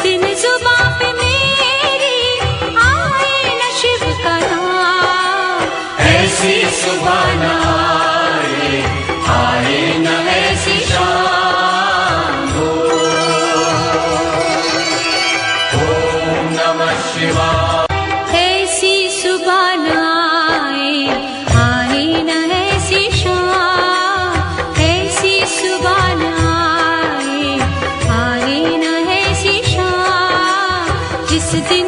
दिन जुबां पे मेरी आए न शिव का नाम, ऐसी सुबह न आए, आए न ऐसी शाम हो। ओम नमः शिवाय। ऐसी सुबह न आए, आए न ऐसी शाम, ऐसी सुबह न आए, आए न ऐसी शाम, जिस दिन